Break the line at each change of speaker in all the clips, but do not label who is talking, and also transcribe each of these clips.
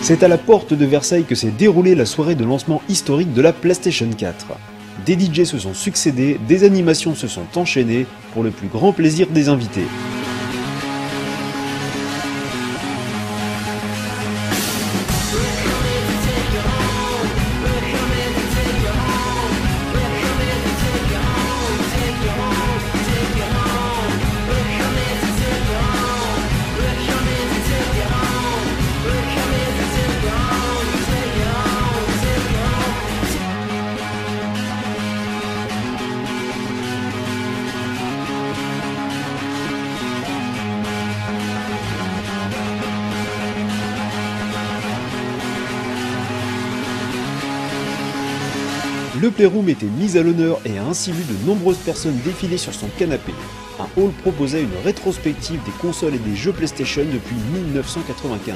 C'est à la porte de Versailles que s'est déroulée la soirée de lancement historique de la PlayStation 4. Des DJ se sont succédés, des animations se sont enchaînées, pour le plus grand plaisir des invités. Le Playroom était mis à l'honneur et a ainsi vu de nombreuses personnes défiler sur son canapé. Un hall proposait une rétrospective des consoles et des jeux PlayStation depuis 1995.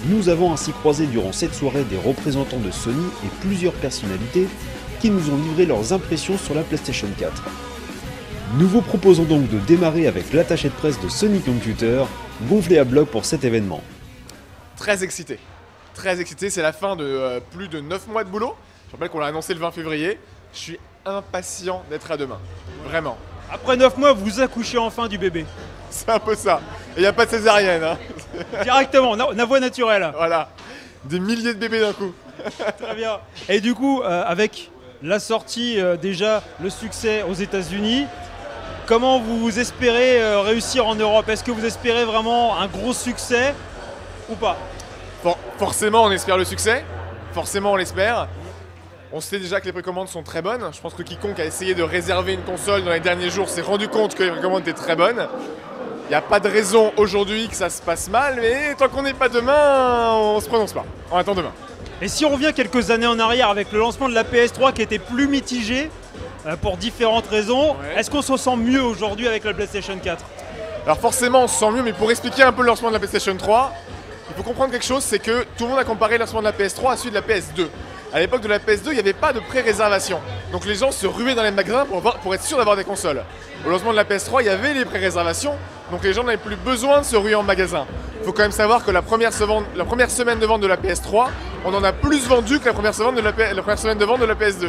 Nous avons ainsi croisé durant cette soirée des représentants de Sony et plusieurs personnalités qui nous ont livré leurs impressions sur la PlayStation 4. Nous vous proposons donc de démarrer avec l'attaché de presse de Sony Computer, gonflé à bloc pour cet événement.
Très excité, c'est la fin de plus de 9 mois de boulot. Je rappelle qu'on l'a annoncé le 20 février. Je suis impatient d'être à demain. Vraiment.
Après 9 mois, vous accouchez enfin du bébé.
C'est un peu ça. Et il n'y a pas de césarienne. Hein.
Directement, la voie naturelle.
Voilà. Des milliers de bébés d'un coup.
Très bien. Et du coup, avec la sortie, déjà le succès aux États-Unis, comment vous espérez réussir en Europe? Est-ce que vous espérez vraiment un gros succès ou pas?
Forcément, on espère le succès. Forcément, on l'espère. On sait déjà que les précommandes sont très bonnes. Je pense que quiconque a essayé de réserver une console dans les derniers jours s'est rendu compte que les précommandes étaient très bonnes. Il n'y a pas de raison aujourd'hui que ça se passe mal, mais tant qu'on n'est pas demain, on se prononce pas. On attend demain.
Et si on revient quelques années en arrière avec le lancement de la PS3 qui était plus mitigé pour différentes raisons, Est-ce qu'on se sent mieux aujourd'hui avec la PlayStation 4?
Alors forcément, on se sent mieux, mais pour expliquer un peu le lancement de la PlayStation 3, il faut comprendre quelque chose, c'est que tout le monde a comparé le lancement de la PS3 à celui de la PS2. À l'époque de la PS2, il n'y avait pas de pré-réservation. Donc les gens se ruaient dans les magasins pour être sûrs d'avoir des consoles. Au lancement de la PS3, il y avait les pré-réservations, donc les gens n'avaient plus besoin de se ruer en magasin. Il faut quand même savoir que la première semaine de vente de la PS3, on en a plus vendu que la première semaine de vente de la PS2.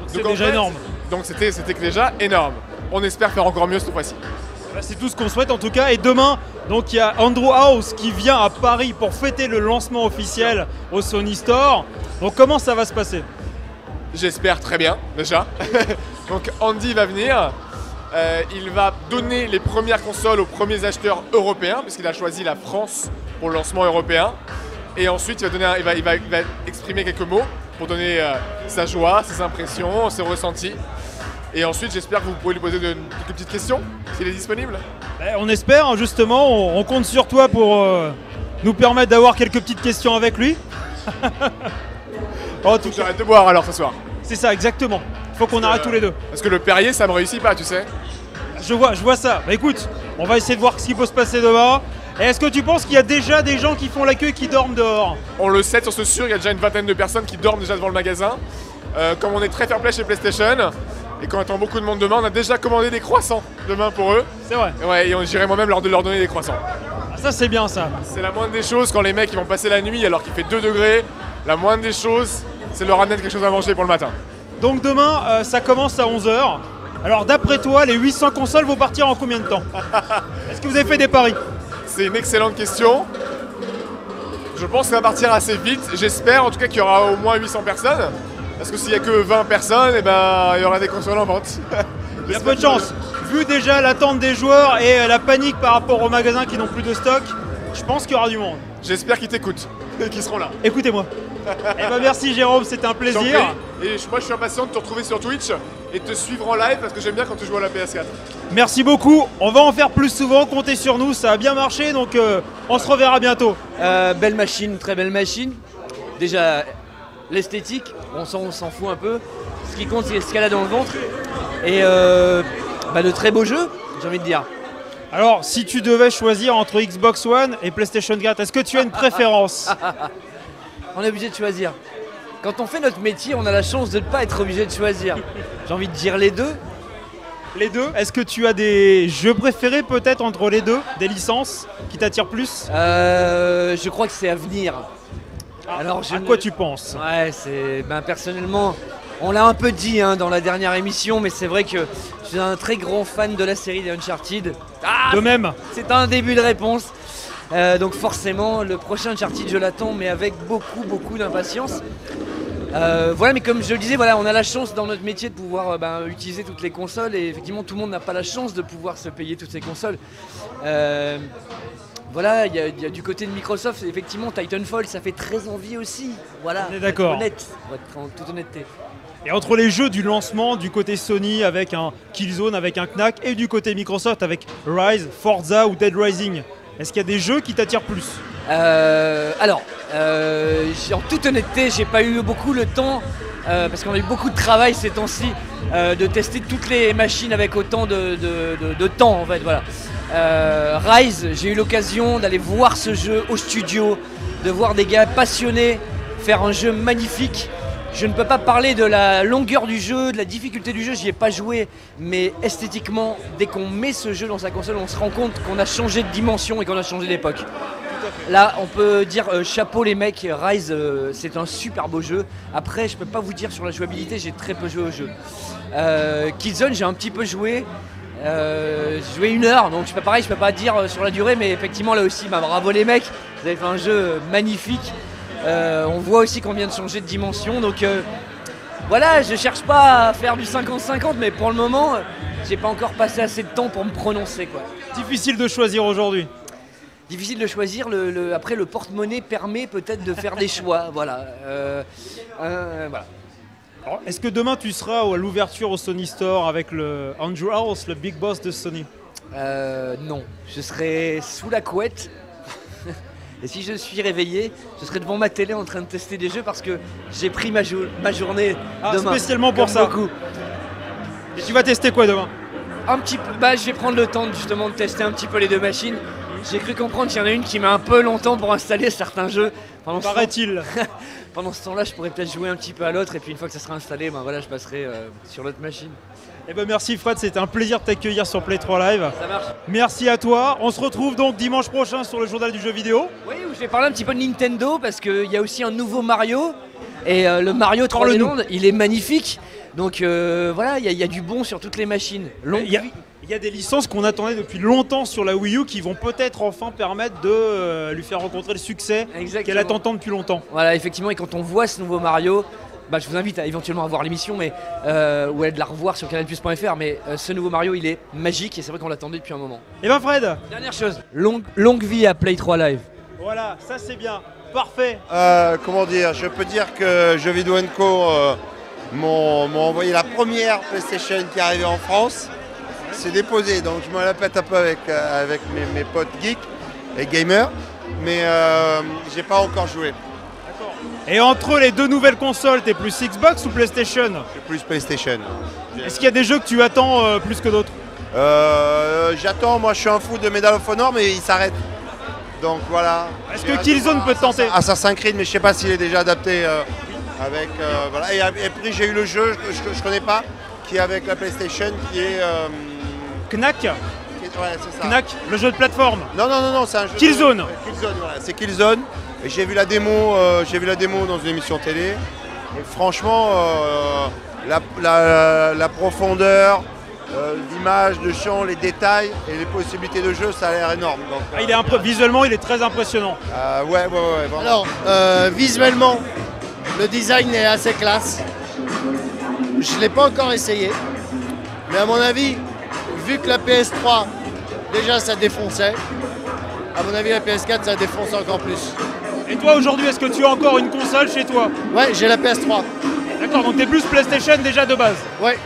C'est déjà énorme.
Donc c'était déjà énorme. On espère faire encore mieux cette fois-ci.
C'est tout ce qu'on souhaite en tout cas. Et demain, donc il y a Andrew House qui vient à Paris pour fêter le lancement officiel au Sony Store. Donc comment ça va se passer?
J'espère très bien déjà. Donc Andy va venir. Il va donner les premières consoles aux premiers acheteurs européens puisqu'il a choisi la France pour le lancement européen. Et ensuite il va exprimer quelques mots pour donner sa joie, ses impressions, ses ressentis. Et ensuite, j'espère que vous pourrez lui poser quelques petites questions, s'il est disponible.
On espère, justement, on compte sur toi pour nous permettre d'avoir quelques petites questions avec lui.
J'arrête de boire alors ce soir.
C'est ça, exactement. Il faut qu'on arrête tous les deux.
Parce que le Perrier, ça me réussit pas, tu sais.
Je vois ça. Bah écoute, on va essayer de voir ce qui peut se passer demain. Et est-ce que tu penses qu'il y a déjà des gens qui font la queue et qui dorment dehors?
On le sait sur ce sûr, il y a déjà une vingtaine de personnes qui dorment déjà devant le magasin. Comme on est très fair-play chez PlayStation, et qu'on attend beaucoup de monde demain, on a déjà commandé des croissants demain pour eux.
C'est vrai.
Ouais, et j'irai moi-même leur donner des croissants.
Ah, ça c'est bien ça.
C'est la moindre des choses quand les mecs ils vont passer la nuit alors qu'il fait 2 degrés. La moindre des choses, c'est de leur amener quelque chose à manger pour le matin.
Donc demain, ça commence à 11h. Alors d'après toi, les 800 consoles vont partir en combien de temps? Est-ce que vous avez fait des paris?
C'est une excellente question. Je pense que ça va partir assez vite. J'espère en tout cas qu'il y aura au moins 800 personnes. Parce que s'il n'y a que 20 personnes, il y aura des consoles en vente.
Il y a peu de chance. Vu déjà l'attente des joueurs et la panique par rapport aux magasins qui n'ont plus de stock, je pense qu'il y aura du monde.
J'espère qu'ils t'écoutent et qu'ils seront là.
Écoutez-moi. Merci Jérôme, c'était un plaisir.
Et moi je suis impatient de te retrouver sur Twitch et de te suivre en live parce que j'aime bien quand tu joues à la PS4.
Merci beaucoup, on va en faire plus souvent, comptez sur nous, ça a bien marché donc on se reverra bientôt.
Belle machine, très belle machine. Déjà l'esthétique, on s'en fout un peu. Ce qui compte c'est ce qu'elle a dans le ventre. Et de très beaux jeux, j'ai envie de dire.
Alors si tu devais choisir entre Xbox One et PlayStation 4, est-ce que tu as une préférence?
On est obligé de choisir. Quand on fait notre métier, on a la chance de ne pas être obligé de choisir. J'ai envie de dire les deux.
Les deux. Est-ce que tu as des jeux préférés peut-être entre les deux? Des licences qui t'attirent plus?
Je crois que c'est à venir. Alors,
À quoi tu penses?
Ouais, c'est. Ben, personnellement, on l'a un peu dit hein, dans la dernière émission, mais c'est vrai que je suis un très grand fan de la série des Uncharted.
De même.
C'est un début de réponse. Donc forcément, le prochain Uncharted, je l'attends, mais avec beaucoup d'impatience. Voilà, mais comme je le disais, voilà, on a la chance dans notre métier de pouvoir utiliser toutes les consoles, et effectivement, tout le monde n'a pas la chance de pouvoir se payer toutes ces consoles. Voilà, il y a du côté de Microsoft, effectivement, Titanfall, ça fait très envie aussi. Voilà,
On est d'accord.
honnête, pour être en toute honnêteté.
Et entre les jeux du lancement, du côté Sony avec un Killzone, avec un Knack, et du côté Microsoft avec Rise, Forza ou Dead Rising, est-ce qu'il y a des jeux qui t'attirent plus?
En toute honnêteté, j'ai pas eu beaucoup le temps, parce qu'on a eu beaucoup de travail ces temps-ci, de tester toutes les machines avec autant de temps en fait. Voilà. Rise, j'ai eu l'occasion d'aller voir ce jeu au studio, de voir des gars passionnés faire un jeu magnifique. Je ne peux pas parler de la longueur du jeu, de la difficulté du jeu, j'y ai pas joué, mais esthétiquement, dès qu'on met ce jeu dans sa console, on se rend compte qu'on a changé de dimension et qu'on a changé d'époque. Là, on peut dire chapeau les mecs, Rise, c'est un super beau jeu. Après, je peux pas vous dire sur la jouabilité, j'ai très peu joué au jeu. Killzone, j'ai un petit peu joué. J'ai joué 1 heure, donc je peux pas dire sur la durée, mais effectivement là aussi, bravo les mecs, vous avez fait un jeu magnifique. On voit aussi qu'on vient de changer de dimension, donc voilà, je cherche pas à faire du 50-50, mais pour le moment, j'ai pas encore passé assez de temps pour me prononcer, quoi.
Difficile de choisir aujourd'hui.
Difficile de choisir, après le porte-monnaie permet peut-être de faire des choix, voilà. Voilà.
Alors, est-ce que demain tu seras à l'ouverture au Sony Store avec le Andrew House, le big boss de Sony?
Non, je serai sous la couette. Et si je suis réveillé, je serai devant ma télé en train de tester des jeux parce que j'ai pris ma journée demain.
Spécialement pour
comme
ça.
Beaucoup.
Et tu vas tester quoi demain?
Un petit peu, je vais prendre le temps justement de tester un petit peu les deux machines. J'ai cru comprendre qu'il y en a une qui met un peu longtemps pour installer certains jeux.
Paraît-il.
Pendant ce temps-là, je pourrais peut-être jouer un petit peu à l'autre et puis une fois que ça sera installé, voilà, je passerai sur l'autre machine.
Eh ben merci Fred, c'était un plaisir de t'accueillir sur Play 3 Live.
Ça marche.
Merci à toi. On se retrouve donc dimanche prochain sur le journal du jeu vidéo.
Oui, où je vais parler un petit peu de Nintendo parce qu'il y a aussi un nouveau Mario. Et le Mario 3D Land, il est magnifique. Donc voilà, il y a du bon sur toutes les machines.
Il y a des licences qu'on attendait depuis longtemps sur la Wii U qui vont peut-être enfin permettre de lui faire rencontrer le succès qu'elle attend tant depuis longtemps.
Voilà, effectivement, et quand on voit ce nouveau Mario, je vous invite à éventuellement à voir l'émission, mais ou à de la revoir sur canalplus.fr, mais ce nouveau Mario, il est magique et c'est vrai qu'on l'attendait depuis un moment.
Et ben Fred,
dernière chose, longue vie à Play 3 Live.
Voilà, ça c'est bien, parfait.
Comment dire, je peux dire que Jeux Vidéo & Co m'ont envoyé la première PlayStation qui est arrivée en France. C'est déposé, donc je me la pète un peu avec mes potes geeks et gamers, mais j'ai pas encore joué.
Et entre les deux nouvelles consoles, t'es plus Xbox ou PlayStation?
Je suis plus PlayStation.
Est-ce qu'il y a des jeux que tu attends plus que d'autres?
J'attends, moi je suis un fou de Medal of Honor, mais il s'arrête. Donc voilà.
Est-ce que Killzone peut te tenter?
Assassin's Creed, mais je sais pas s'il est déjà adapté avec. Voilà. Et puis j'ai eu le jeu, je connais pas, qui est avec la PlayStation, qui est.
Knack?
Ouais, c'est ça.
Knack, le jeu de plateforme?
Non, c'est un jeu.
Killzone.
Killzone, voilà, c'est Killzone. Et j'ai vu la démo dans une émission télé. Et franchement, la profondeur, l'image, le champ, les détails et les possibilités de jeu, ça a l'air énorme. Donc,
visuellement, il est très impressionnant.
Ouais, vraiment.
Alors, visuellement, le design est assez classe. Je ne l'ai pas encore essayé. Mais à mon avis, vu que la PS3, déjà, ça défonçait, à mon avis, la PS4, ça défonce encore plus.
Et toi, aujourd'hui, est-ce que tu as encore une console chez toi?
Ouais, j'ai la PS3.
D'accord, donc t'es plus PlayStation déjà de base?
Ouais.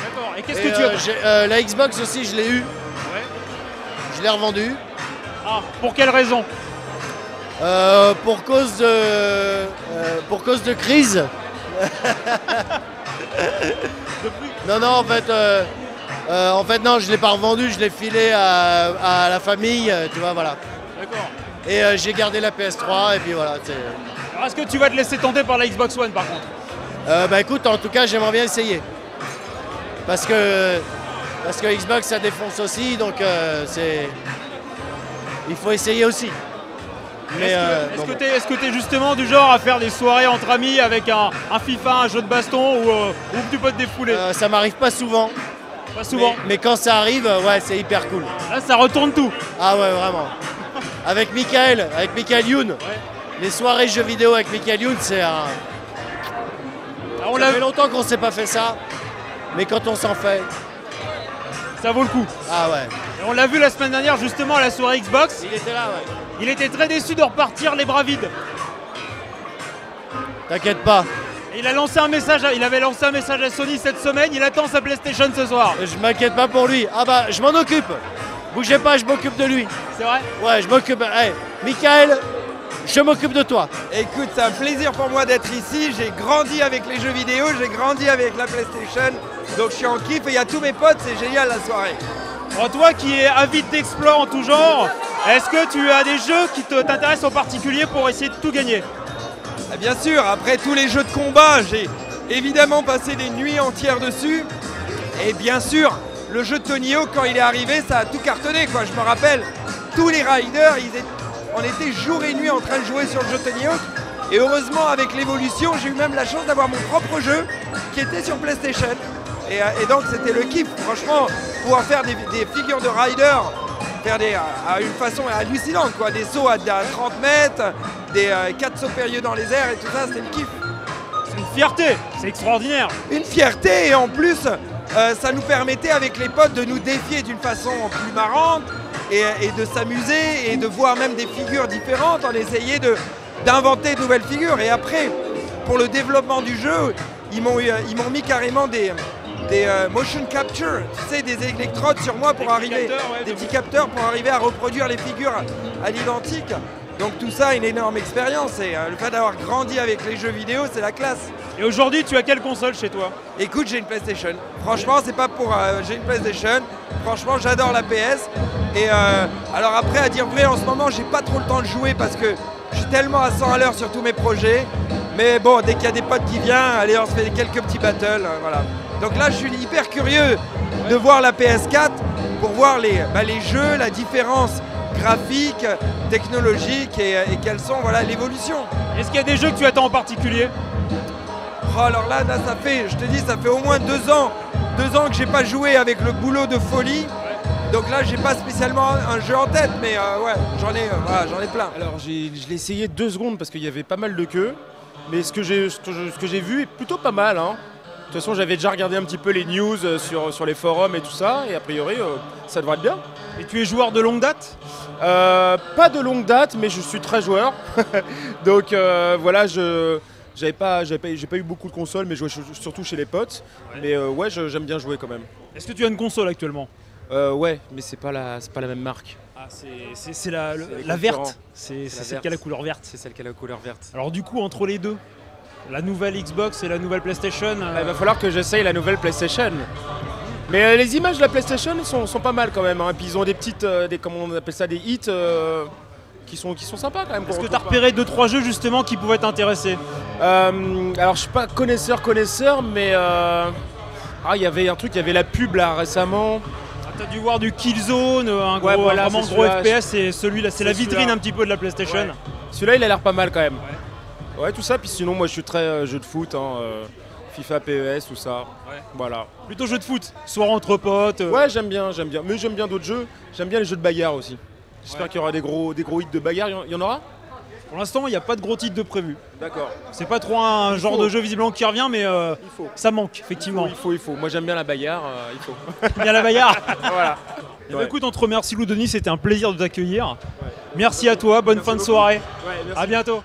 D'accord, et qu'est-ce que tu as?
La Xbox aussi, je l'ai eu.
Ouais.
Je l'ai revendue.
Ah, pour quelle raison?
Pour cause de crise. Non, en fait, non, je l'ai pas revendu, je l'ai filé à la famille, tu vois, voilà.
D'accord.
Et j'ai gardé la PS3 et puis voilà.
Alors est-ce que tu vas te laisser tenter par la Xbox One par contre?
Écoute, en tout cas, j'aimerais bien essayer. Parce que Parce que Xbox ça défonce aussi, donc il faut essayer aussi. Mais
est-ce que tu es justement du genre à faire des soirées entre amis avec un FIFA, un jeu de baston ou tu peux te défouler?
Ça m'arrive pas souvent.
Pas souvent.
Mais quand ça arrive, ouais, c'est hyper cool.
Là, ça retourne tout.
Ah ouais, vraiment. Avec Michael Youn. Les soirées jeux vidéo avec Michael Youn, c'est un... Ça fait longtemps qu'on s'est pas fait ça, mais quand on s'en fait...
Ça vaut le coup.
Ah ouais.
Et on l'a vu la semaine dernière justement à la soirée Xbox.
Il était là, ouais.
Il était très déçu de repartir les bras vides.
T'inquiète pas.
Il avait lancé un message à Sony cette semaine, il attend sa PlayStation ce soir.
Je m'inquiète pas pour lui. Ah bah, je m'en occupe. Bougez pas, je m'occupe de lui.
C'est vrai?
Ouais, je m'occupe. Hey, Michael, je m'occupe de toi.
Écoute, c'est un plaisir pour moi d'être ici. J'ai grandi avec les jeux vidéo, j'ai grandi avec la PlayStation. Donc je suis en kiff et il y a tous mes potes, c'est génial la soirée.
Alors toi qui es avide d'explore en tout genre, est-ce que tu as des jeux qui t'intéressent en particulier pour essayer de tout gagner?
Bien sûr, après tous les jeux de combat, j'ai évidemment passé des nuits entières dessus. Et bien sûr, le jeu de Tony Hawk, quand il est arrivé, ça a tout cartonné, quoi. Je me rappelle, tous les riders, on était jour et nuit en train de jouer sur le jeu de Tony Hawk. Et heureusement, avec l'évolution, j'ai eu même la chance d'avoir mon propre jeu qui était sur PlayStation. Et donc c'était le kiff, franchement, pouvoir faire des figures de riders, faire à une façon hallucinante, quoi. Des sauts à 30 mètres, des 4 sauts périlleux dans les airs et tout ça, c'était le kiff.
C'est une fierté, c'est extraordinaire.
Une fierté et en plus, ça nous permettait avec les potes de nous défier d'une façon plus marrante et de s'amuser et de voir même des figures différentes, en essayer d'inventer de nouvelles figures. Et après, pour le développement du jeu, ils m'ont mis carrément des motion capture, tu sais, des électrodes sur moi pour arriver, des petits capteurs pour arriver à reproduire les figures à l'identique. Donc tout ça, une énorme expérience et le fait d'avoir grandi avec les jeux vidéo, c'est la classe.
Et aujourd'hui, tu as quelle console chez toi?
Écoute, j'ai une PlayStation. Franchement, c'est pas pour... j'ai une PlayStation. Franchement, j'adore la PS. Et alors après, à dire vrai, en ce moment, j'ai pas trop le temps de jouer parce que je suis tellement à 100 à l'heure sur tous mes projets. Mais bon, dès qu'il y a des potes qui viennent, allez, on se fait quelques petits battles, voilà. Donc là, je suis hyper curieux de voir la PS4 pour voir les jeux, la différence graphique, technologique et quelles sont l'évolution.
Est-ce qu'il y a des jeux que tu attends en particulier?
Oh, alors là, ça fait, je te dis, ça fait au moins 2 ans que j'ai pas joué avec le boulot de folie. Donc là, j'ai pas spécialement un jeu en tête, mais ouais, j'en ai plein.
Alors je l'ai essayé 2 secondes parce qu'il y avait pas mal de queues, mais ce que j'ai vu est plutôt pas mal, hein. De toute façon, j'avais déjà regardé un petit peu les news sur les forums et tout ça, et a priori, ça devrait être bien.
Et tu es joueur de longue date?
Pas de longue date, mais je suis très joueur. Donc voilà, j'ai pas eu beaucoup de consoles, mais je jouais surtout chez les potes. Ouais. Mais ouais, j'aime bien jouer quand même.
Est-ce que tu as une console actuellement?
Ouais, mais c'est pas la même marque.
Ah, c'est la verte. C'est celle qui a la couleur verte.
C'est celle qui a la couleur verte.
Alors du coup, entre les deux, la nouvelle Xbox et la nouvelle PlayStation...
Il va falloir que j'essaye la nouvelle PlayStation. Mais les images de la PlayStation sont pas mal quand même, hein. Et puis ils ont des petites, comment on appelle ça, des hits qui sont sympas quand même.
Est-ce que tu as repéré 2-3 jeux justement qui pouvaient t'intéresser?
Alors je suis pas connaisseur, mais il y avait un truc, il y avait la pub là récemment.
T'as dû voir du Killzone, vraiment gros FPS, et celui-là, c'est la vitrine un petit peu de la PlayStation. Ouais.
Celui-là, il a l'air pas mal quand même. Ouais, tout ça, puis sinon, moi je suis très jeu de foot, hein, FIFA, PES, tout ça. Ouais. Voilà.
Plutôt jeu de foot, soir entre potes.
Ouais, j'aime bien. Mais j'aime bien d'autres jeux. J'aime bien les jeux de bagarre aussi. J'espère qu'il y aura des gros hits de bagarre. Il y en aura?
Pour l'instant, il n'y a pas de gros titres de prévu.
D'accord.
C'est pas trop un genre de jeu visiblement qui revient, mais ça manque, effectivement.
Il faut. Moi, j'aime bien la bagarre, il faut.
Bien la bagarre.
Voilà.
Ouais. Écoute, on te remercie, Lou Denis, c'était un plaisir de t'accueillir. Ouais. Merci à toi, bonne fin de soirée.
Ouais, merci.
À bientôt.